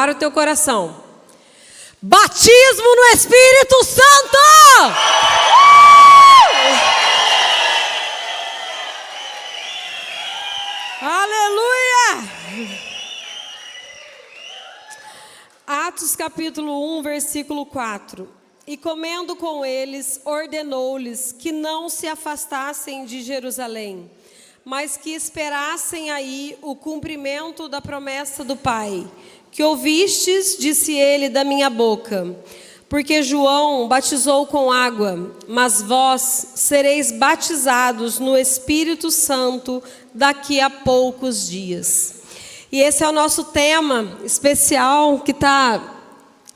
Para o teu coração. Batismo no Espírito Santo! Aleluia! Atos capítulo 1, versículo 4. E comendo com eles, ordenou-lhes que não se afastassem de Jerusalém, mas que esperassem aí o cumprimento da promessa do Pai. Que ouvistes, disse ele, da minha boca. Porque João batizou com água, mas vós sereis batizados no Espírito Santo daqui a poucos dias. E esse é o nosso tema especial que está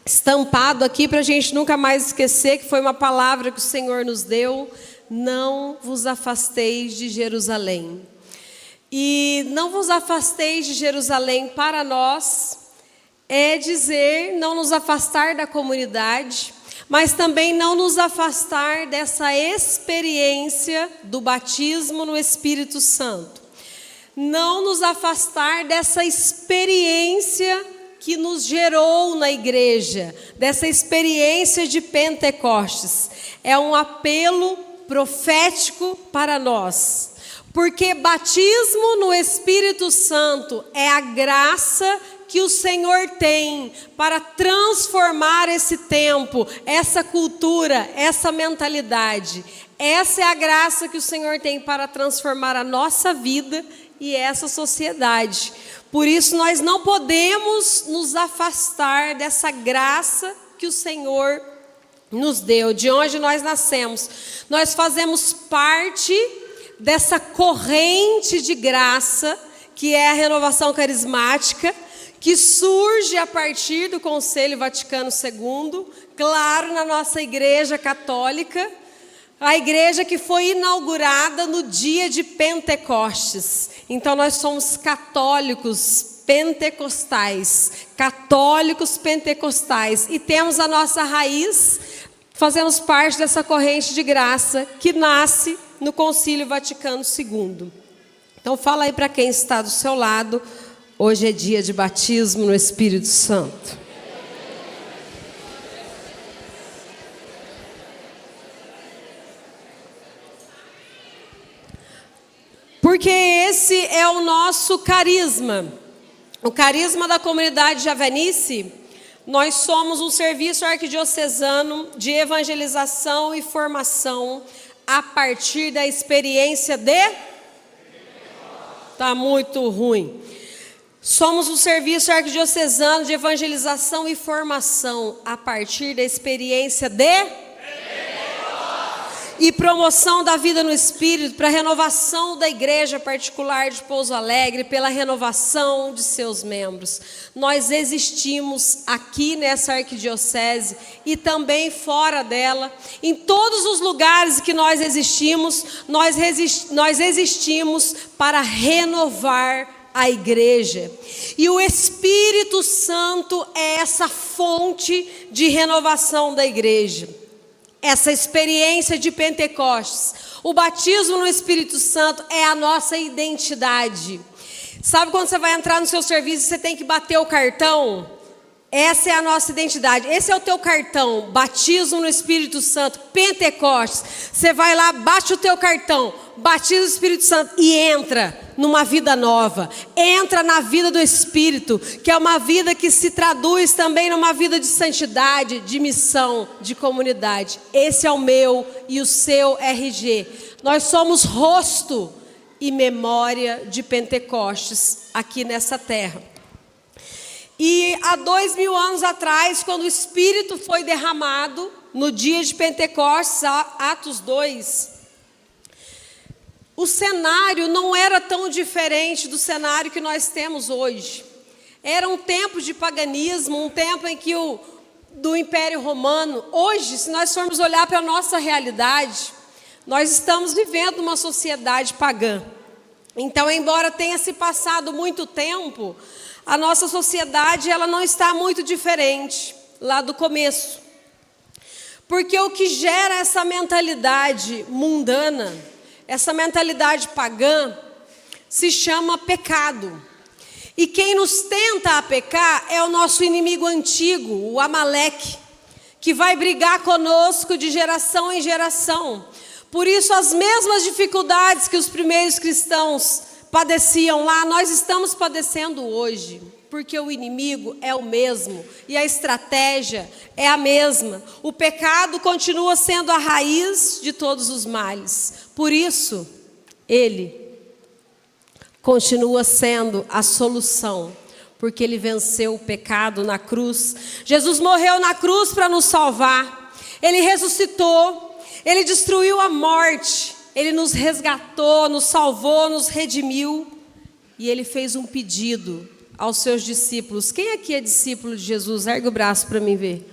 estampado aqui para a gente nunca mais esquecer, que foi uma palavra que o Senhor nos deu: não vos afasteis de Jerusalém. E não vos afasteis de Jerusalém para nós é dizer não nos afastar da comunidade, mas também não nos afastar dessa experiência do batismo no Espírito Santo. Não nos afastar dessa experiência que nos gerou na igreja, dessa experiência de Pentecostes. É um apelo profético para nós, porque batismo no Espírito Santo é a graça que o Senhor tem para transformar esse tempo, essa cultura, essa mentalidade. Essa é a graça que o Senhor tem para transformar a nossa vida e essa sociedade. Por isso nós não podemos nos afastar dessa graça que o Senhor nos deu, de onde nós nascemos. Nós fazemos parte dessa corrente de graça que é a renovação carismática, que surge a partir do Concílio Vaticano II, claro, na nossa igreja católica, a igreja que foi inaugurada no dia de Pentecostes. Então nós somos católicos pentecostais, e temos a nossa raiz, fazemos parte dessa corrente de graça que nasce no Concílio Vaticano II. Então fala aí para quem está do seu lado: hoje é dia de batismo no Espírito Santo. Porque esse é o nosso carisma. O carisma da comunidade Javenice. Nós somos um serviço arquidiocesano de evangelização e formação a partir da experiência de... Está muito ruim. Somos um serviço arquidiocesano de evangelização e formação a partir da experiência de... e promoção da vida no Espírito para a renovação da igreja particular de Pouso Alegre, pela renovação de seus membros. Nós existimos aqui nessa arquidiocese e também fora dela. Em todos os lugares que nós existimos, nós existimos para renovar a igreja. E o Espírito Santo é essa fonte de renovação da igreja. Essa experiência de Pentecostes, o batismo no Espírito Santo é a nossa identidade. Sabe quando você vai entrar no seu serviço e você tem que bater o cartão? Essa é a nossa identidade. Esse é o teu cartão, batismo no Espírito Santo, Pentecostes. Você vai lá, bate o teu cartão, batiza o Espírito Santo e entra numa vida nova. Entra na vida do Espírito, que é uma vida que se traduz também numa vida de santidade, de missão, de comunidade. Esse é o meu e o seu RG. Nós somos rosto e memória de Pentecostes aqui nessa terra. E há 2000 anos atrás, quando o Espírito foi derramado, no dia de Pentecostes, Atos 2, o cenário não era tão diferente do cenário que nós temos hoje. Era um tempo de paganismo, um tempo em que do Império Romano. Hoje, se nós formos olhar para a nossa realidade, nós estamos vivendo uma sociedade pagã. Então, embora tenha se passado muito tempo, a nossa sociedade ela não está muito diferente lá do começo. Porque o que gera essa mentalidade mundana, essa mentalidade pagã, se chama pecado. E quem nos tenta a pecar é o nosso inimigo antigo, o Amaleque, que vai brigar conosco de geração em geração. Por isso, as mesmas dificuldades que os primeiros cristãos padeciam lá, nós estamos padecendo hoje. Porque o inimigo é o mesmo e a estratégia é a mesma. O pecado continua sendo a raiz de todos os males. Por isso, ele continua sendo a solução, porque ele venceu o pecado na cruz. Jesus morreu na cruz para nos salvar. Ele ressuscitou, ele destruiu a morte, ele nos resgatou, nos salvou, nos redimiu. E ele fez um pedido aos seus discípulos. Quem aqui é discípulo de Jesus? Ergue o braço para mim ver.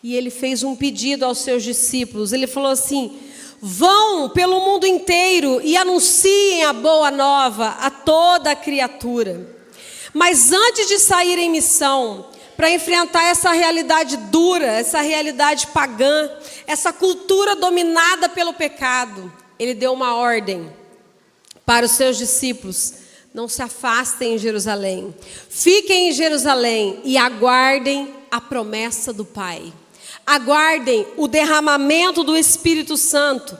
E ele fez um pedido aos seus discípulos. Ele falou assim: vão pelo mundo inteiro e anunciem a boa nova a toda a criatura. Mas antes de sair em missão, para enfrentar essa realidade dura, essa realidade pagã, essa cultura dominada pelo pecado, ele deu uma ordem para os seus discípulos: não se afastem em Jerusalém, fiquem em Jerusalém e aguardem a promessa do Pai. Aguardem o derramamento do Espírito Santo,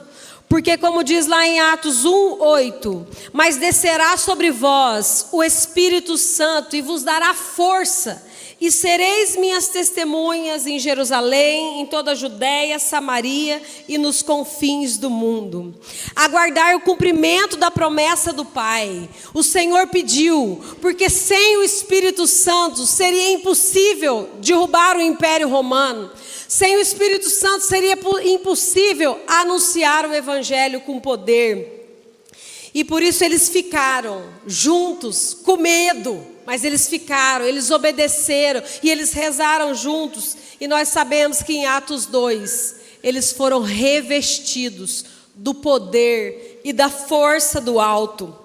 porque como diz lá em Atos 1:8, mas descerá sobre vós o Espírito Santo e vos dará força, e sereis minhas testemunhas em Jerusalém, em toda a Judéia, Samaria e nos confins do mundo. Aguardar o cumprimento da promessa do Pai. O Senhor pediu, porque sem o Espírito Santo seria impossível derrubar o Império Romano. Sem o Espírito Santo seria impossível anunciar o Evangelho com poder. E por isso eles ficaram juntos, com medo, mas eles ficaram, eles obedeceram e eles rezaram juntos. E nós sabemos que em Atos 2, eles foram revestidos do poder e da força do alto.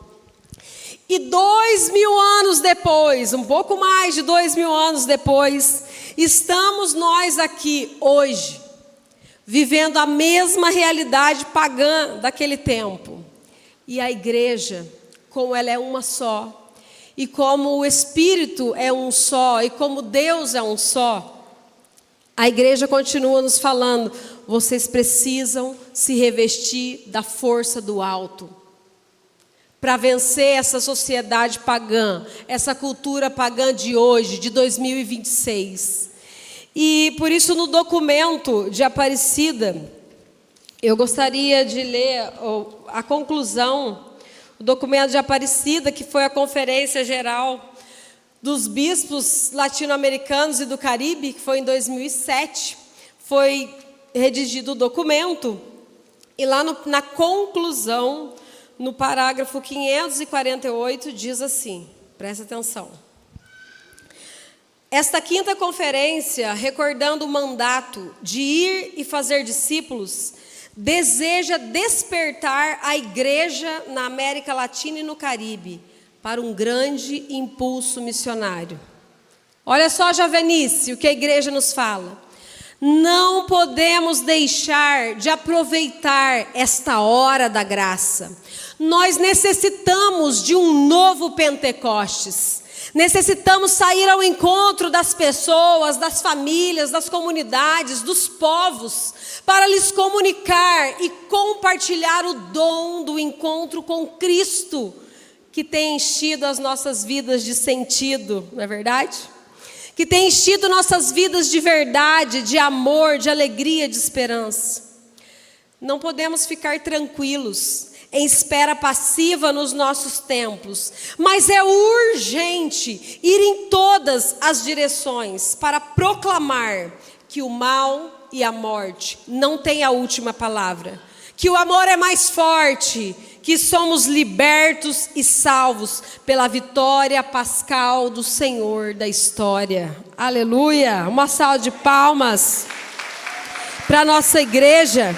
E 2000 anos depois, um pouco mais de 2000 anos depois, estamos nós aqui hoje, vivendo a mesma realidade pagã daquele tempo. E a igreja, como ela é uma só, e como o Espírito é um só, e como Deus é um só, a igreja continua nos falando: vocês precisam se revestir da força do alto, para vencer essa sociedade pagã, essa cultura pagã de hoje, de 2026. E por isso, no documento de Aparecida, eu gostaria de ler a conclusão, o documento de Aparecida, que foi a Conferência Geral dos Bispos Latino-Americanos e do Caribe, que foi em 2007. Foi redigido o documento, e lá na conclusão, no parágrafo 548, diz assim, presta atenção: esta quinta conferência, recordando o mandato de ir e fazer discípulos, deseja despertar a igreja na América Latina e no Caribe para um grande impulso missionário. Olha só, Javenice, o que a igreja nos fala: não podemos deixar de aproveitar esta hora da graça. Nós necessitamos de um novo Pentecostes. Necessitamos sair ao encontro das pessoas, das famílias, das comunidades, dos povos, para lhes comunicar e compartilhar o dom do encontro com Cristo, que tem enchido as nossas vidas de sentido, não é verdade? Que tem enchido nossas vidas de verdade, de amor, de alegria, de esperança. Não podemos ficar tranquilos, em espera passiva nos nossos templos, mas é urgente ir em todas as direções para proclamar que o mal e a morte não têm a última palavra, que o amor é mais forte, que somos libertos e salvos pela vitória pascal do Senhor da história. Aleluia! Uma salva de palmas para a nossa igreja.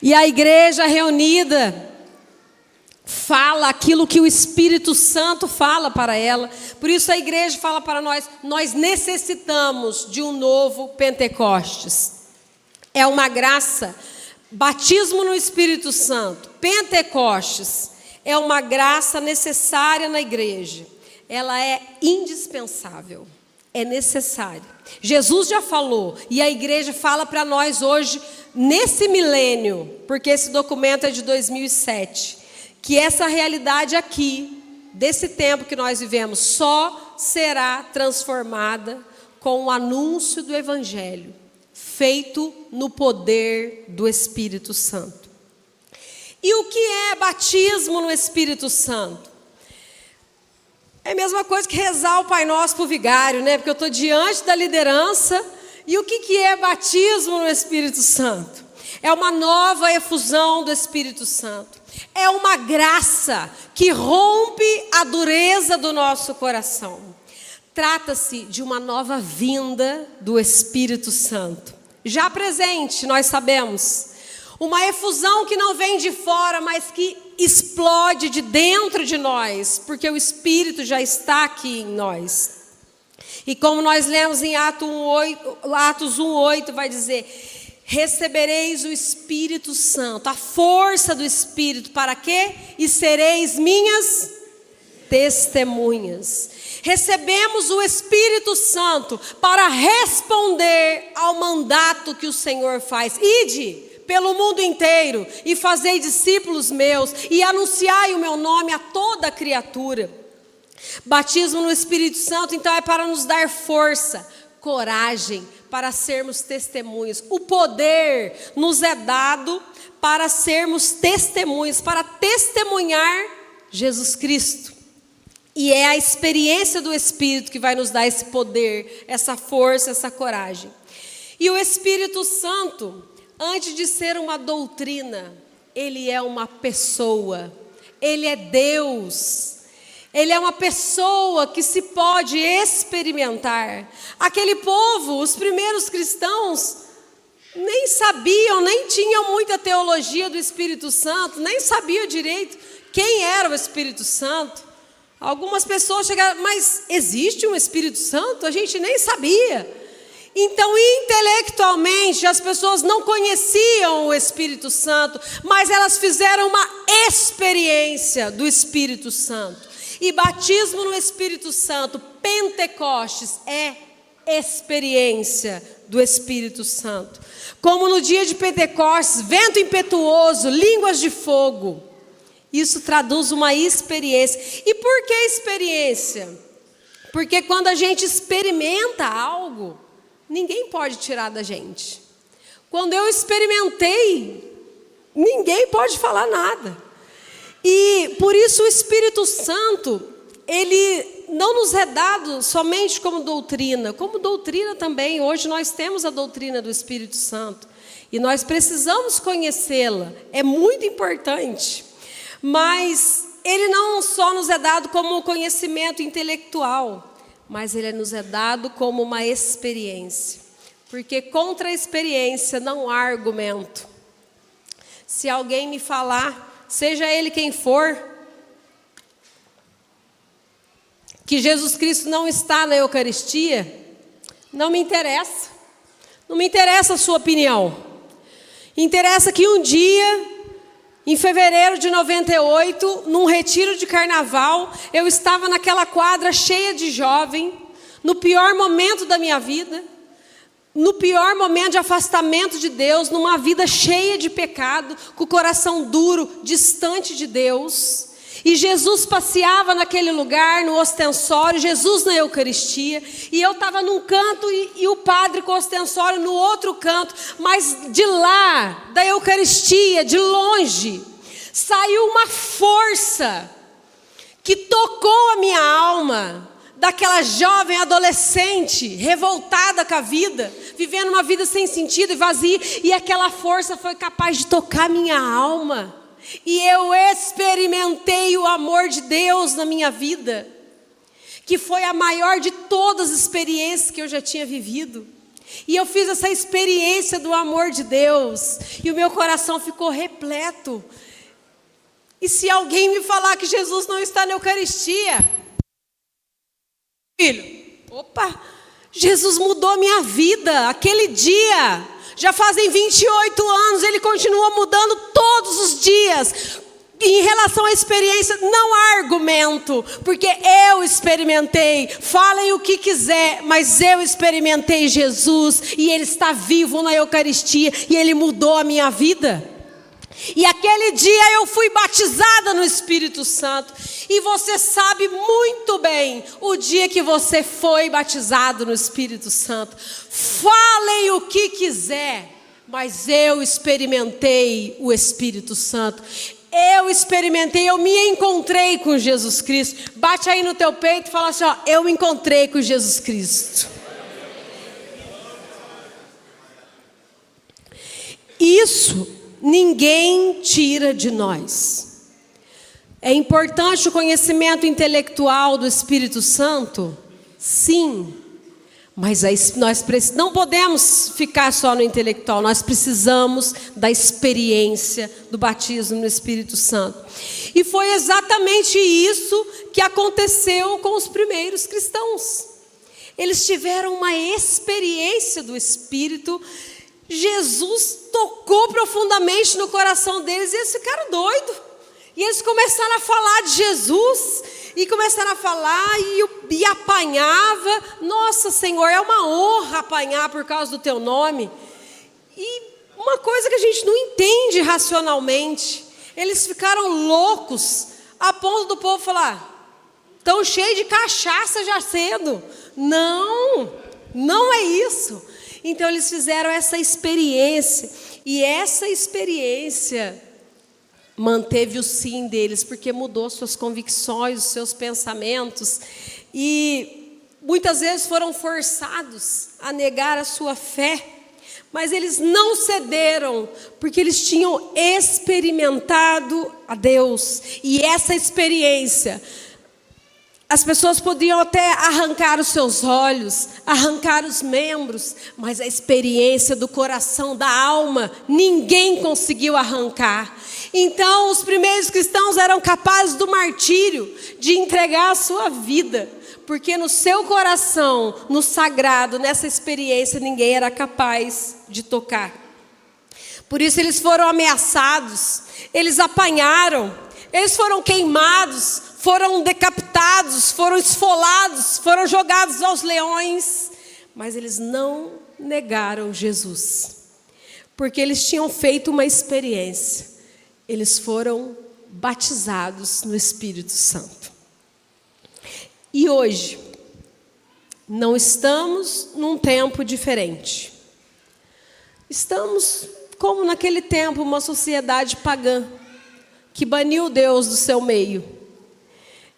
E a igreja reunida fala aquilo que o Espírito Santo fala para ela. Por isso a igreja fala para nós: nós necessitamos de um novo Pentecostes. É uma graça batismo no Espírito Santo, Pentecostes, é uma graça necessária na igreja. Ela é indispensável, é necessária. Jesus já falou, e a igreja fala para nós hoje, nesse milênio, porque esse documento é de 2007, que essa realidade aqui, desse tempo que nós vivemos, só será transformada com o anúncio do Evangelho, feito no poder do Espírito Santo. E o que é batismo no Espírito Santo? É a mesma coisa que rezar o Pai Nosso para o vigário, né? Porque eu estou diante da liderança. E o que é batismo no Espírito Santo? É uma nova efusão do Espírito Santo. É uma graça que rompe a dureza do nosso coração. Trata-se de uma nova vinda do Espírito Santo. Já presente, nós sabemos. Uma efusão que não vem de fora, mas que explode de dentro de nós, porque o Espírito já está aqui em nós. E como nós lemos em Atos 1:8, vai dizer: recebereis o Espírito Santo, a força do Espírito, para quê? E sereis minhas testemunhas. Recebemos o Espírito Santo para responder ao mandato que o Senhor faz. Ide pelo mundo inteiro e fazei discípulos meus e anunciai o meu nome a toda criatura. Batismo no Espírito Santo, então, é para nos dar força, coragem, para sermos testemunhas. O poder nos é dado para sermos testemunhas, para testemunhar Jesus Cristo. E é a experiência do Espírito que vai nos dar esse poder, essa força, essa coragem. E o Espírito Santo, antes de ser uma doutrina, ele é uma pessoa, ele é Deus. Ele é uma pessoa que se pode experimentar. Aquele povo, os primeiros cristãos, nem sabiam, nem tinham muita teologia do Espírito Santo, nem sabiam direito quem era o Espírito Santo. Algumas pessoas chegaram, mas existe um Espírito Santo? A gente nem sabia. Então, intelectualmente, as pessoas não conheciam o Espírito Santo, mas elas fizeram uma experiência do Espírito Santo. E batismo no Espírito Santo, Pentecostes, é experiência do Espírito Santo. Como no dia de Pentecostes, vento impetuoso, línguas de fogo. Isso traduz uma experiência. E por que experiência? Porque quando a gente experimenta algo, ninguém pode tirar da gente. Quando eu experimentei, ninguém pode falar nada. E por isso o Espírito Santo, ele não nos é dado somente como doutrina também. Hoje nós temos a doutrina do Espírito Santo e nós precisamos conhecê-la, é muito importante. Mas ele não só nos é dado como um conhecimento intelectual, mas ele nos é dado como uma experiência. Porque contra a experiência não há argumento. Se alguém me falar, seja ele quem for, que Jesus Cristo não está na Eucaristia, não me interessa. Não me interessa a sua opinião. Interessa que um dia, em fevereiro de 98, num retiro de carnaval, eu estava naquela quadra cheia de jovem, no pior momento da minha vida, no pior momento de afastamento de Deus, numa vida cheia de pecado, com o coração duro, distante de Deus. E Jesus passeava naquele lugar, no ostensório, Jesus na Eucaristia, e eu estava num canto e o padre com o ostensório no outro canto, mas de lá, da Eucaristia, de longe, saiu uma força que tocou a minha alma, daquela jovem adolescente, revoltada com a vida, vivendo uma vida sem sentido e vazia, e aquela força foi capaz de tocar minha alma. E eu experimentei o amor de Deus na minha vida, que foi a maior de todas as experiências que eu já tinha vivido. E eu fiz essa experiência do amor de Deus, e o meu coração ficou repleto. E se alguém me falar que Jesus não está na Eucaristia, filho, Jesus mudou a minha vida. Aquele dia, Já fazem 28 anos, ele continua mudando todos os dias. Em relação à experiência, não há argumento, porque eu experimentei. Falem o que quiser, mas eu experimentei Jesus, e Ele está vivo na Eucaristia, e Ele mudou a minha vida. E aquele dia eu fui batizada no Espírito Santo. E você sabe muito bem o dia que você foi batizado no Espírito Santo. Falem o que quiser, mas eu experimentei o Espírito Santo. Eu experimentei, eu me encontrei com Jesus Cristo. Bate aí no teu peito e fala assim, ó, eu me encontrei com Jesus Cristo. Isso ninguém tira de nós. É importante o conhecimento intelectual do Espírito Santo? Sim. Mas nós não podemos ficar só no intelectual, nós precisamos da experiência do batismo no Espírito Santo. E foi exatamente isso que aconteceu com os primeiros cristãos. Eles tiveram uma experiência do Espírito. Jesus tocou profundamente no coração deles e eles ficaram doidos. E eles começaram a falar de Jesus. E começaram a falar e apanhava. Nossa, Senhor, é uma honra apanhar por causa do teu nome. E uma coisa que a gente não entende racionalmente. Eles ficaram loucos a ponto do povo falar, tão cheio de cachaça já cedo. Não, não é isso. Então eles fizeram essa experiência. E essa experiência manteve o sim deles, porque mudou suas convicções, os seus pensamentos. E muitas vezes foram forçados a negar a sua fé. Mas eles não cederam, porque eles tinham experimentado a Deus. E essa experiência, as pessoas podiam até arrancar os seus olhos, arrancar os membros, mas a experiência do coração, da alma, ninguém conseguiu arrancar. Então, os primeiros cristãos eram capazes do martírio, de entregar a sua vida, porque no seu coração, no sagrado, nessa experiência, ninguém era capaz de tocar. Por isso eles foram ameaçados, eles apanharam, eles foram queimados, foram decapitados, foram esfolados, foram jogados aos leões, mas eles não negaram Jesus, porque eles tinham feito uma experiência, eles foram batizados no Espírito Santo. E hoje, não estamos num tempo diferente, estamos como naquele tempo, uma sociedade pagã, que baniu Deus do seu meio,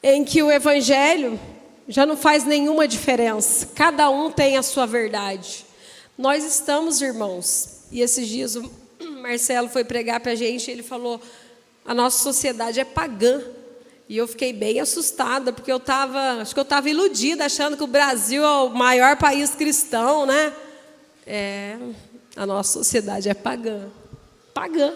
em que o evangelho já não faz nenhuma diferença. Cada um tem a sua verdade. Nós estamos, irmãos, e esses dias o Marcelo foi pregar para a gente, ele falou, a nossa sociedade é pagã. E eu fiquei bem assustada, porque acho que eu estava iludida, achando que o Brasil é o maior país cristão, né? A nossa sociedade é pagã. Pagã.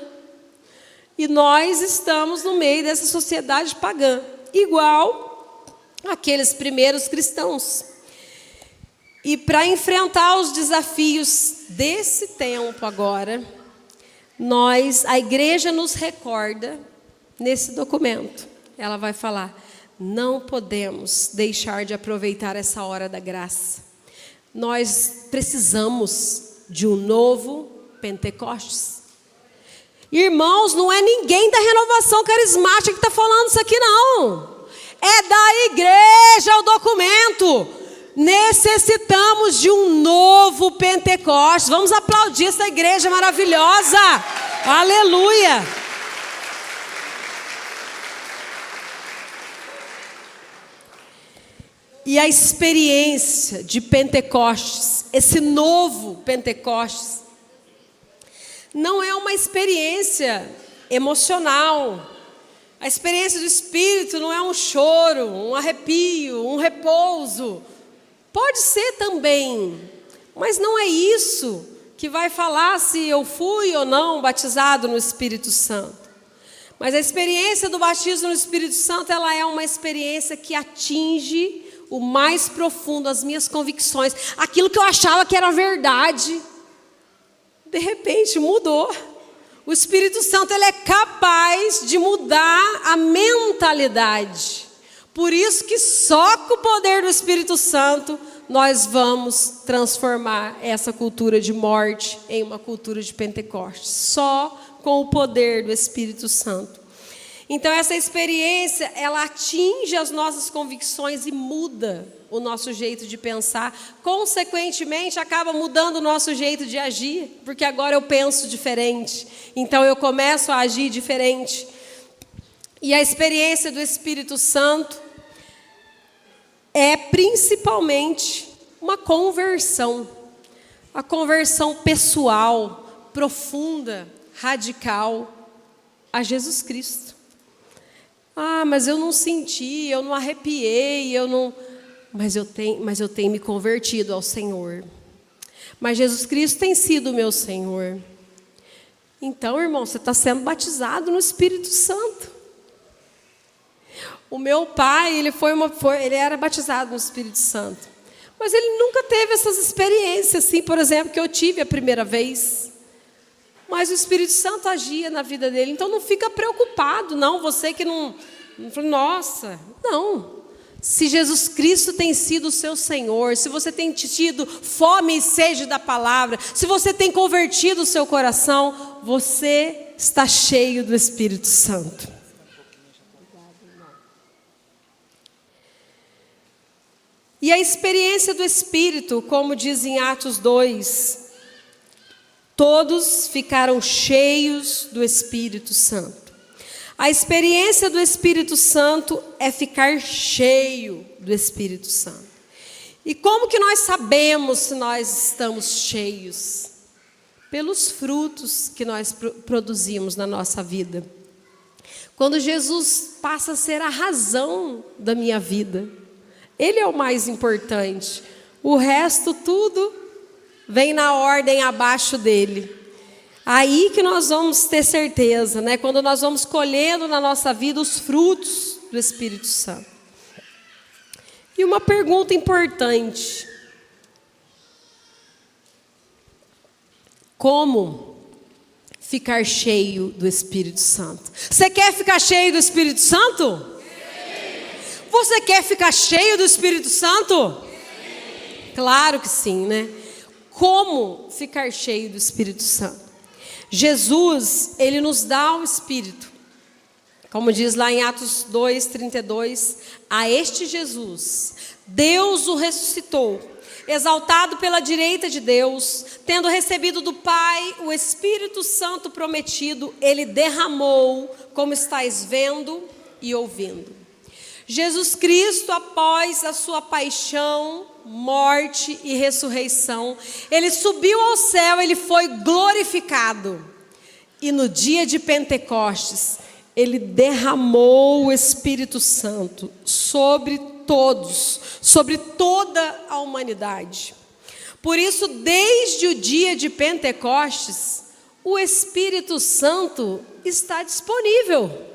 E nós estamos no meio dessa sociedade pagã, igual aqueles primeiros cristãos. E para enfrentar os desafios desse tempo agora, a igreja nos recorda nesse documento. Ela vai falar, não podemos deixar de aproveitar essa hora da graça. Nós precisamos de um novo Pentecostes. Irmãos, não é ninguém da renovação carismática que está falando isso aqui, não. É da igreja o documento. Necessitamos de um novo Pentecostes. Vamos aplaudir essa igreja maravilhosa. Aleluia. E a experiência de Pentecostes, esse novo Pentecostes, não é uma experiência emocional. A experiência do Espírito não é um choro, um arrepio, um repouso. Pode ser também, mas não é isso que vai falar se eu fui ou não batizado no Espírito Santo. Mas a experiência do batismo no Espírito Santo, ela é uma experiência que atinge o mais profundo, as minhas convicções, aquilo que eu achava que era verdade. de repente mudou. O Espírito Santo, ele é capaz de mudar a mentalidade. Por isso que só com o poder do Espírito Santo nós vamos transformar essa cultura de morte em uma cultura de Pentecostes. Só com o poder do Espírito Santo. Então essa experiência, ela atinge as nossas convicções e muda o nosso jeito de pensar. Consequentemente, acaba mudando o nosso jeito de agir, porque agora eu penso diferente. Então eu começo a agir diferente. E a experiência do Espírito Santo é principalmente uma conversão. A conversão pessoal, profunda, radical a Jesus Cristo. Ah, mas eu não senti, eu não arrepiei, mas eu tenho me convertido ao Senhor. Mas Jesus Cristo tem sido o meu Senhor. Então, irmão, você está sendo batizado no Espírito Santo. O meu pai, ele era batizado no Espírito Santo. Mas ele nunca teve essas experiências, assim, por exemplo, que eu tive a primeira vez. Mas o Espírito Santo agia na vida dele. Então não fica preocupado, não. Você que não nossa, não. Se Jesus Cristo tem sido o seu Senhor, se você tem tido fome e sede da palavra, se você tem convertido o seu coração, você está cheio do Espírito Santo. E a experiência do Espírito, como diz em Atos 2, todos ficaram cheios do Espírito Santo. A experiência do Espírito Santo é ficar cheio do Espírito Santo. E como que nós sabemos se nós estamos cheios? Pelos frutos que nós produzimos na nossa vida. Quando Jesus passa a ser a razão da minha vida, Ele é o mais importante. O resto tudo vem na ordem abaixo dele. Aí que nós vamos ter certeza, né? Quando nós vamos colhendo na nossa vida os frutos do Espírito Santo. E uma pergunta importante. Como ficar cheio do Espírito Santo? Você quer ficar cheio do Espírito Santo? Sim. Você quer ficar cheio do Espírito Santo? Sim. Claro que sim, né? Como ficar cheio do Espírito Santo? Jesus, Ele nos dá o Espírito. Como diz lá em Atos 2:32, a este Jesus, Deus o ressuscitou, exaltado pela direita de Deus, tendo recebido do Pai o Espírito Santo prometido, Ele derramou, como estáis vendo e ouvindo. Jesus Cristo, após a sua paixão, morte e ressurreição, Ele subiu ao céu, Ele foi glorificado. E no dia de Pentecostes, Ele derramou o Espírito Santo sobre todos, sobre toda a humanidade. Por isso, desde o dia de Pentecostes, o Espírito Santo está disponível.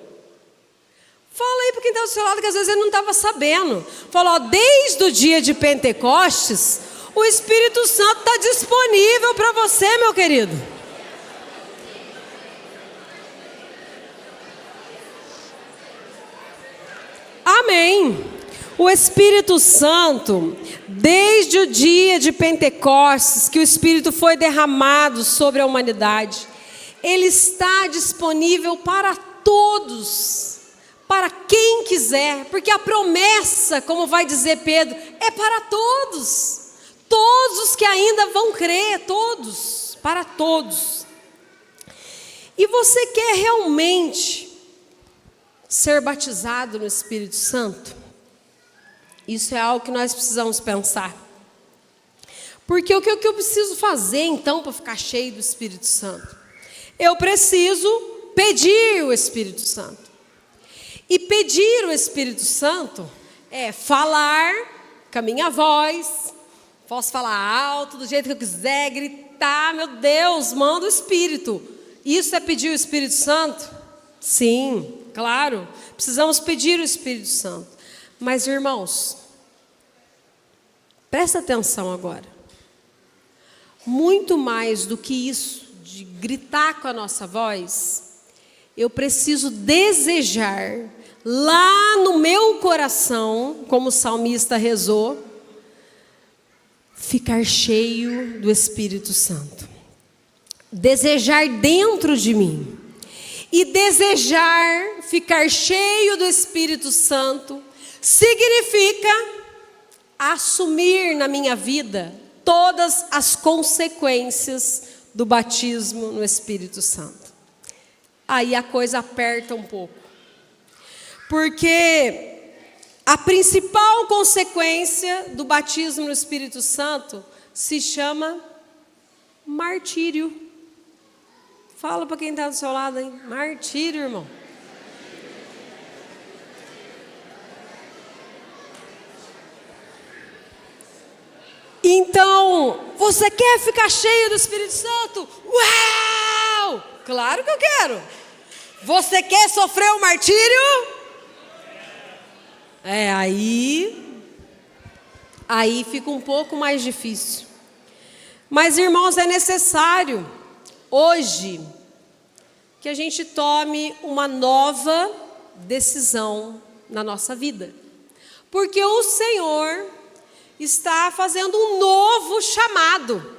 Fala aí para quem está do seu lado, que às vezes ele não estava sabendo. Fala, ó, desde o dia de Pentecostes, o Espírito Santo está disponível para você, meu querido. Amém. O Espírito Santo, desde o dia de Pentecostes, que o Espírito foi derramado sobre a humanidade, ele está disponível para todos. Para quem quiser, porque a promessa, como vai dizer Pedro, é para todos. Todos os que ainda vão crer, todos, para todos. E você quer realmente ser batizado no Espírito Santo? Isso é algo que nós precisamos pensar. Porque o que eu preciso fazer então para ficar cheio do Espírito Santo? Eu preciso pedir o Espírito Santo. E pedir o Espírito Santo é falar com a minha voz, posso falar alto, do jeito que eu quiser, gritar, meu Deus, manda o Espírito. Isso é pedir o Espírito Santo? Sim, claro, precisamos pedir o Espírito Santo. Mas, irmãos, presta atenção agora. Muito mais do que isso, de gritar com a nossa voz, eu preciso desejar lá no meu coração, como o salmista rezou, ficar cheio do Espírito Santo. Desejar dentro de mim. E desejar ficar cheio do Espírito Santo significa assumir na minha vida todas as consequências do batismo no Espírito Santo. Aí a coisa aperta um pouco. Porque a principal consequência do batismo no Espírito Santo se chama martírio. Fala para quem está do seu lado, hein? Martírio, irmão. Então, você quer ficar cheio do Espírito Santo? Uau! Claro que eu quero. Você quer sofrer o martírio? Aí fica um pouco mais difícil. Mas, irmãos, é necessário hoje que a gente tome uma nova decisão na nossa vida. Porque o Senhor está fazendo um novo chamado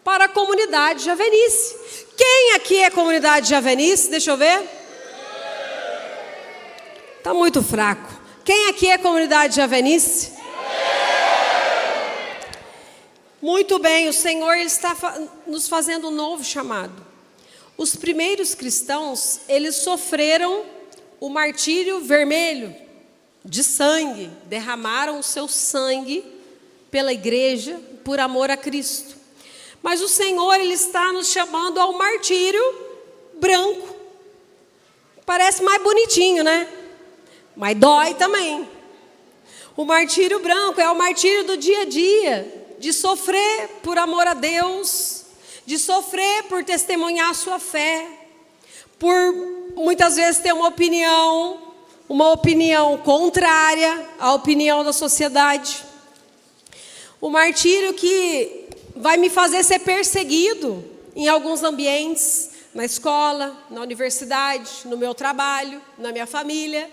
para a comunidade javenice. Quem aqui é comunidade javenice? Deixa eu ver. Está muito fraco. Quem aqui é comunidade javenice? Muito bem, o Senhor está nos fazendo um novo chamado. Os primeiros cristãos, eles sofreram o martírio vermelho, de sangue. Derramaram o seu sangue pela igreja, por amor a Cristo. Mas o Senhor, Ele está nos chamando ao martírio branco. Parece mais bonitinho, né? Mas dói também. O martírio branco é o martírio do dia a dia, de sofrer por amor a Deus, de sofrer por testemunhar a sua fé, por muitas vezes ter uma opinião contrária à opinião da sociedade. O martírio que vai me fazer ser perseguido em alguns ambientes, na escola, na universidade, no meu trabalho, na minha família.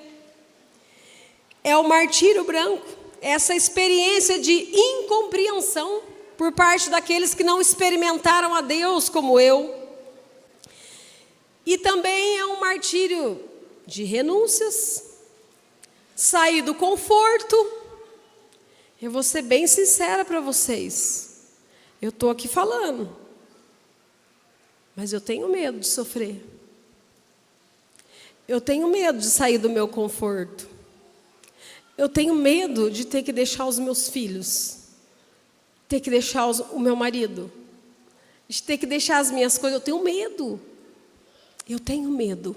É o martírio branco, essa experiência de incompreensão por parte daqueles que não experimentaram a Deus como eu. E também é um martírio de renúncias, sair do conforto. Eu vou ser bem sincera para vocês. Eu estou aqui falando, mas eu tenho medo de sofrer. Eu tenho medo de sair do meu conforto. Eu tenho medo de ter que deixar os meus filhos, ter que deixar o meu marido, de ter que deixar as minhas coisas. Eu tenho medo. Eu tenho medo.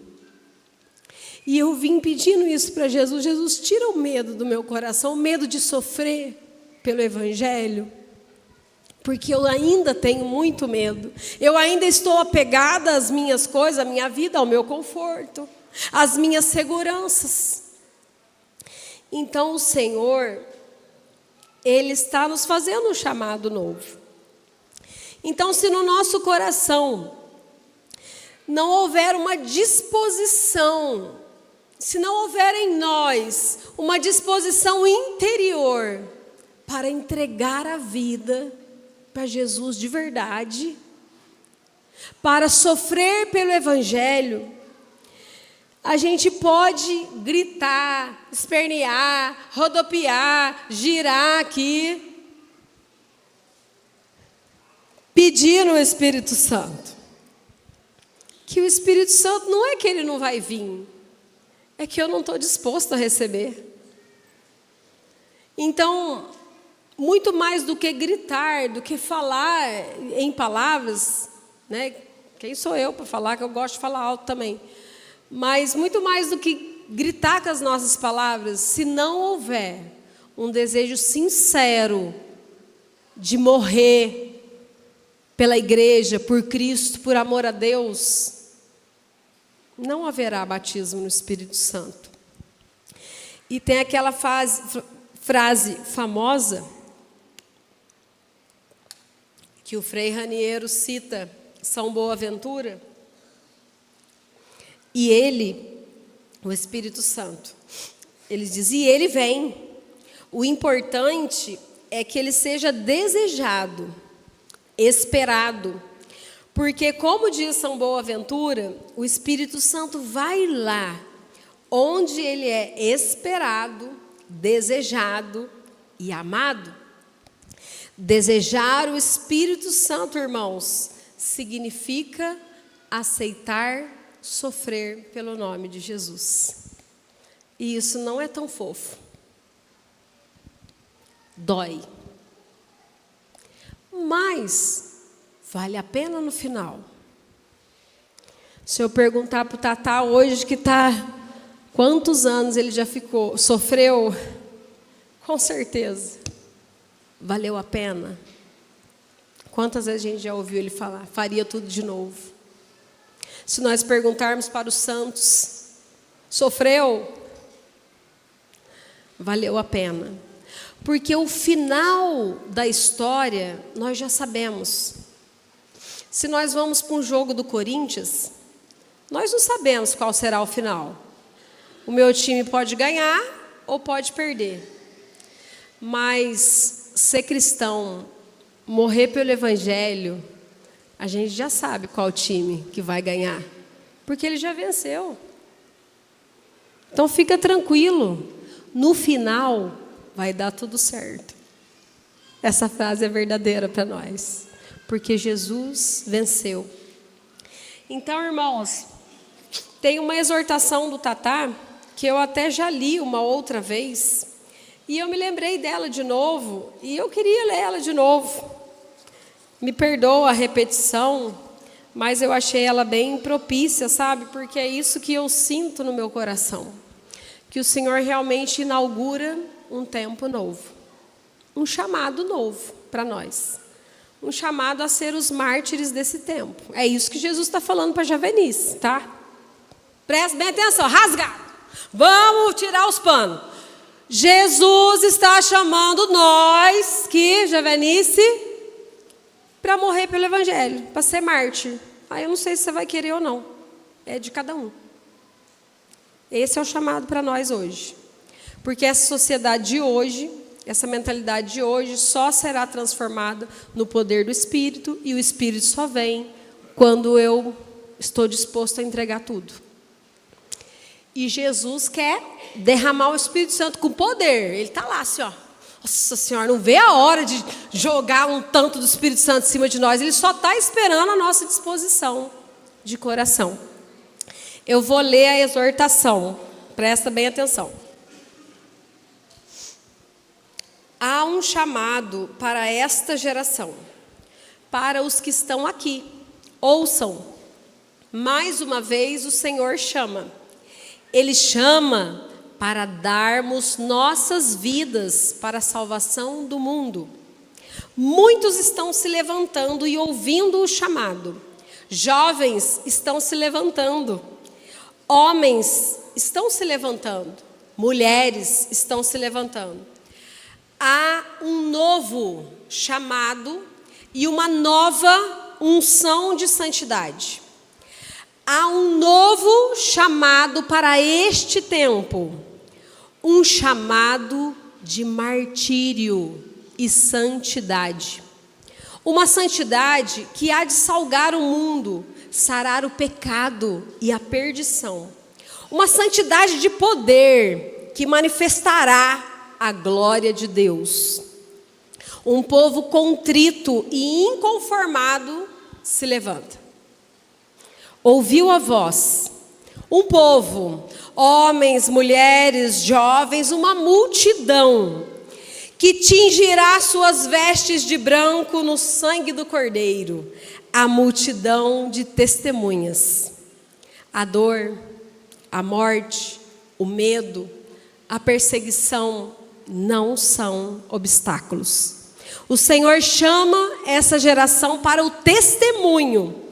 E eu vim pedindo isso para Jesus. Jesus, tira o medo do meu coração, o medo de sofrer pelo Evangelho. Porque eu ainda tenho muito medo. Eu ainda estou apegada às minhas coisas, à minha vida, ao meu conforto, às minhas seguranças. Então o Senhor, Ele está nos fazendo um chamado novo. Então, se no nosso coração não houver uma disposição, se não houver em nós uma disposição interior para entregar a vida para Jesus de verdade, para sofrer pelo Evangelho, a gente pode gritar, espernear, rodopiar, girar aqui, pedir no Espírito Santo. Que o Espírito Santo não é que ele não vai vir, é que eu não estou disposto a receber. Então, muito mais do que gritar, do que falar em palavras, né? Quem sou eu para falar, que eu gosto de falar alto também. Mas muito mais do que gritar com as nossas palavras, se não houver um desejo sincero de morrer pela igreja, por Cristo, por amor a Deus, não haverá batismo no Espírito Santo. E tem aquela frase famosa que o Frei Raniero cita São Boaventura, e ele, o Espírito Santo, ele diz, e ele vem. O importante é que ele seja desejado, esperado, porque, como diz São Boaventura, o Espírito Santo vai lá, onde ele é esperado, desejado e amado. Desejar o Espírito Santo, irmãos, significa aceitar sofrer pelo nome de Jesus. E isso não é tão fofo. Dói. Mas vale a pena no final. Se eu perguntar para o Tatá hoje que está... Quantos anos ele já sofreu? Com certeza. Valeu a pena? Quantas vezes a gente já ouviu ele falar? Faria tudo de novo. Se nós perguntarmos para os santos, sofreu? Valeu a pena. Porque o final da história, nós já sabemos. Se nós vamos para um jogo do Corinthians, nós não sabemos qual será o final. O meu time pode ganhar ou pode perder. Mas ser cristão, morrer pelo Evangelho, a gente já sabe qual time que vai ganhar. Porque ele já venceu. Então fica tranquilo. No final, vai dar tudo certo. Essa frase é verdadeira para nós. Porque Jesus venceu. Então, irmãos, tem uma exortação do Tatá, que eu até já li uma outra vez, e eu me lembrei dela de novo, e eu queria ler ela de novo. Me perdoa a repetição, mas eu achei ela bem propícia, sabe? Porque é isso que eu sinto no meu coração. Que o Senhor realmente inaugura um tempo novo. Um chamado novo para nós. Um chamado a ser os mártires desse tempo. É isso que Jesus está falando para a Javenice, tá? Presta bem atenção, rasgado. Vamos tirar os panos. Jesus está chamando nós, que, Javenice, para morrer pelo Evangelho, para ser mártir. Aí eu não sei se você vai querer ou não. É de cada um. Esse é o chamado para nós hoje. Porque essa sociedade de hoje, essa mentalidade de hoje, só será transformada no poder do Espírito, e o Espírito só vem quando eu estou disposto a entregar tudo. E Jesus quer derramar o Espírito Santo com poder. Ele está lá assim, ó. Nossa Senhora, não vê a hora de jogar um tanto do Espírito Santo em cima de nós. Ele só está esperando a nossa disposição de coração. Eu vou ler a exortação. Presta bem atenção. Há um chamado para esta geração, para os que estão aqui. Ouçam. Mais uma vez o Senhor chama. Ele chama para darmos nossas vidas para a salvação do mundo. Muitos estão se levantando e ouvindo o chamado. Jovens estão se levantando. Homens estão se levantando. Mulheres estão se levantando. Há um novo chamado e uma nova unção de santidade. Há um novo chamado para este tempo, um chamado de martírio e santidade. Uma santidade que há de salgar o mundo, sarar o pecado e a perdição. Uma santidade de poder que manifestará a glória de Deus. Um povo contrito e inconformado se levanta. Ouviu a voz, um povo, homens, mulheres, jovens, uma multidão, que tingirá suas vestes de branco no sangue do Cordeiro, a multidão de testemunhas. A dor, a morte, o medo, a perseguição não são obstáculos. O Senhor chama essa geração para o testemunho.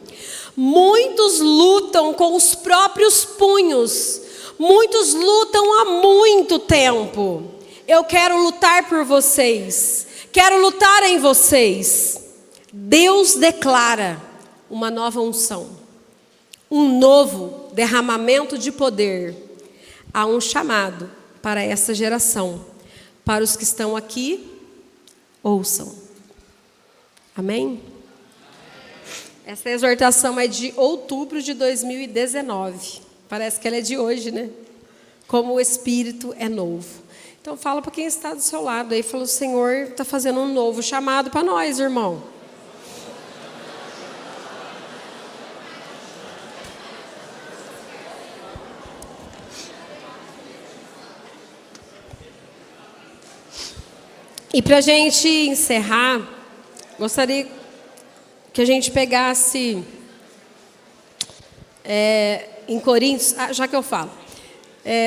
Muitos lutam com os próprios punhos. Muitos lutam há muito tempo. Eu quero lutar por vocês. Quero lutar em vocês. Deus declara: uma nova unção, um novo derramamento de poder. Há um chamado para essa geração. Para os que estão aqui, ouçam. Amém? Essa exortação é de outubro de 2019. Parece que ela é de hoje, né? Como o Espírito é novo. Então fala para quem está do seu lado aí, fala: o Senhor está fazendo um novo chamado para nós, irmão. E para a gente encerrar, gostaria que a gente pegasse em Coríntios, já que eu falo,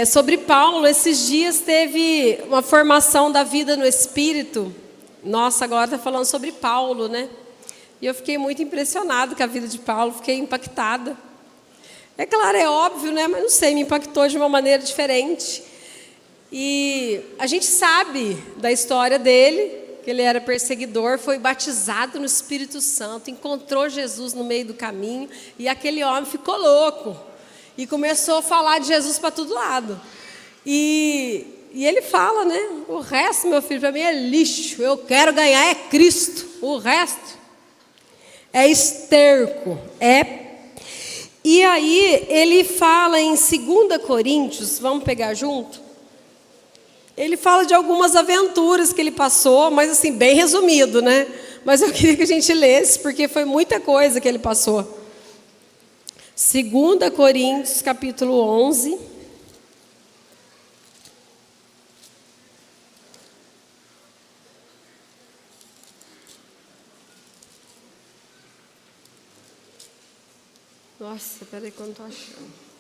sobre Paulo. Esses dias teve uma formação da vida no Espírito. Nossa, agora está falando sobre Paulo, né? E eu fiquei muito impressionada com a vida de Paulo, fiquei impactada. É claro, é óbvio, né? Mas não sei, me impactou de uma maneira diferente. E a gente sabe da história dele, que ele era perseguidor, foi batizado no Espírito Santo, encontrou Jesus no meio do caminho, e aquele homem ficou louco, e começou a falar de Jesus para todo lado. E ele fala, né? O resto, meu filho, para mim é lixo, eu quero ganhar é Cristo, o resto é esterco, E aí ele fala em 2 Coríntios, vamos pegar junto? Ele fala de algumas aventuras que ele passou, mas assim, bem resumido, né? Mas eu queria que a gente lesse, porque foi muita coisa que ele passou. 2 Coríntios, capítulo 11. Nossa, peraí que eu não estou achando.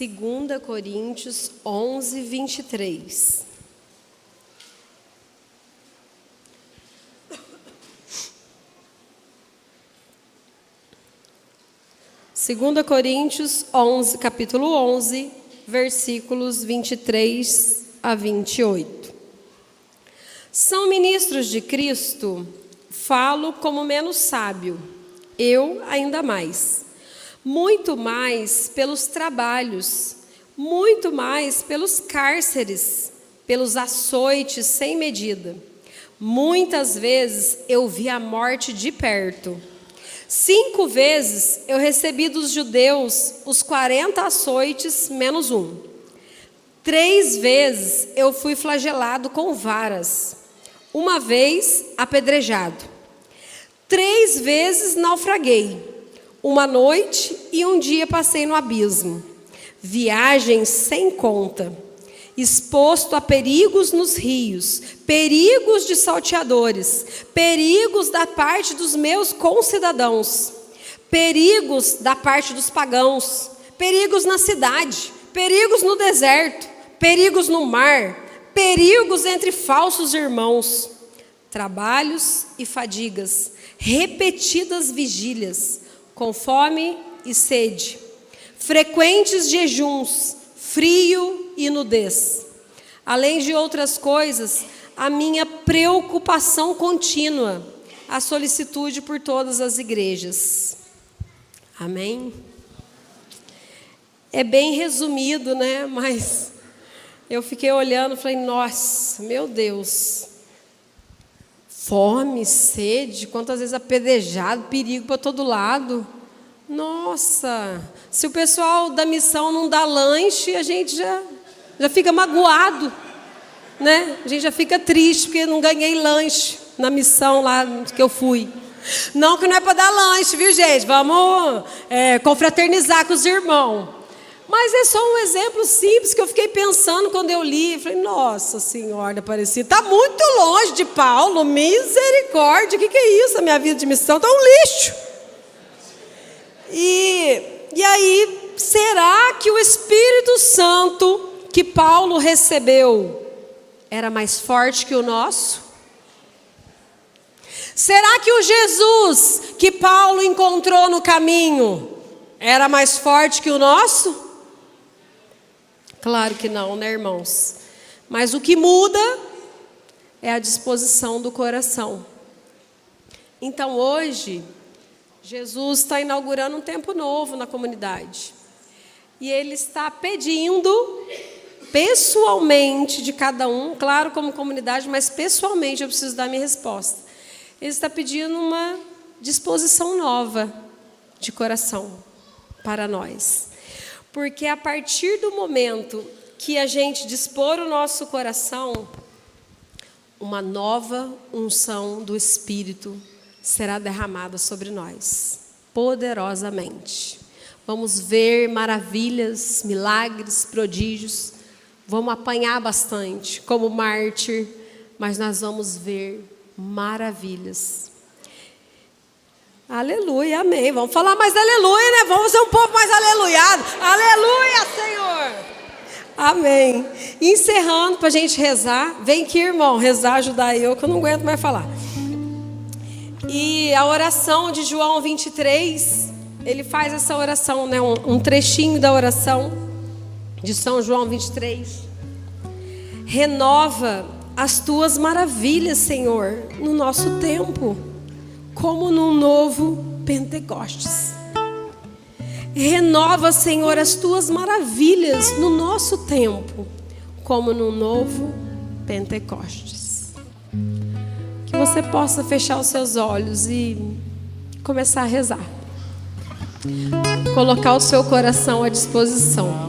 2 Coríntios 11, 23. Segunda Coríntios 11, capítulo 11, versículos 23 a 28. São ministros de Cristo, falo como menos sábio, eu ainda mais. Muito mais pelos trabalhos, muito mais pelos cárceres, pelos açoites sem medida. Muitas vezes eu vi a morte de perto. 5 vezes eu recebi dos judeus os 40 açoites menos um. 3 vezes eu fui flagelado com varas. 1 vez apedrejado. 3 vezes naufraguei. 1 noite e 1 dia passei no abismo. Viagens sem conta. Exposto a perigos nos rios, perigos de salteadores, perigos da parte dos meus concidadãos, perigos da parte dos pagãos, perigos na cidade, perigos no deserto, perigos no mar, perigos entre falsos irmãos, trabalhos e fadigas, repetidas vigílias, com fome e sede, frequentes jejuns, frio e nudez. Além de outras coisas, a minha preocupação contínua, a solicitude por todas as igrejas. Amém? É bem resumido, né? Mas eu fiquei olhando e falei: nossa, meu Deus. Fome, sede, quantas vezes apedrejado, perigo para todo lado. Nossa, se o pessoal da missão não dá lanche, a gente já fica magoado, né? A gente já fica triste porque não ganhei lanche na missão lá que eu fui. Não que não é para dar lanche, viu, gente? Vamos confraternizar com os irmãos. Mas é só um exemplo simples que eu fiquei pensando quando eu li. Falei: nossa Senhora Aparecida, está muito longe de Paulo, misericórdia. O que é isso? A minha vida de missão está um lixo. E aí, será que o Espírito Santo que Paulo recebeu era mais forte que o nosso? Será que o Jesus que Paulo encontrou no caminho era mais forte que o nosso? Claro que não, né, irmãos? Mas o que muda é a disposição do coração. Então hoje, Jesus está inaugurando um tempo novo na comunidade. E Ele está pedindo pessoalmente de cada um, claro como comunidade, mas pessoalmente eu preciso dar minha resposta. Ele está pedindo uma disposição nova de coração para nós. Porque a partir do momento que a gente dispor o nosso coração, uma nova unção do Espírito será derramada sobre nós, poderosamente. Vamos ver maravilhas, milagres, prodígios. Vamos apanhar bastante, como mártir, mas nós vamos ver maravilhas. Aleluia, amém. Vamos falar mais aleluia, né? Vamos ser um pouco mais aleluiado. Aleluia, Senhor. Amém. Encerrando para a gente rezar. Vem aqui, irmão, rezar, ajudar eu, que eu não aguento mais falar. E a oração de João 23, ele faz essa oração, né? Um trechinho da oração de São João 23. Renova as tuas maravilhas, Senhor, no nosso tempo, como num novo Pentecostes. Renova, Senhor, as tuas maravilhas no nosso tempo, como num novo Pentecostes. Que você possa fechar os seus olhos e começar a rezar. Colocar o seu coração à disposição.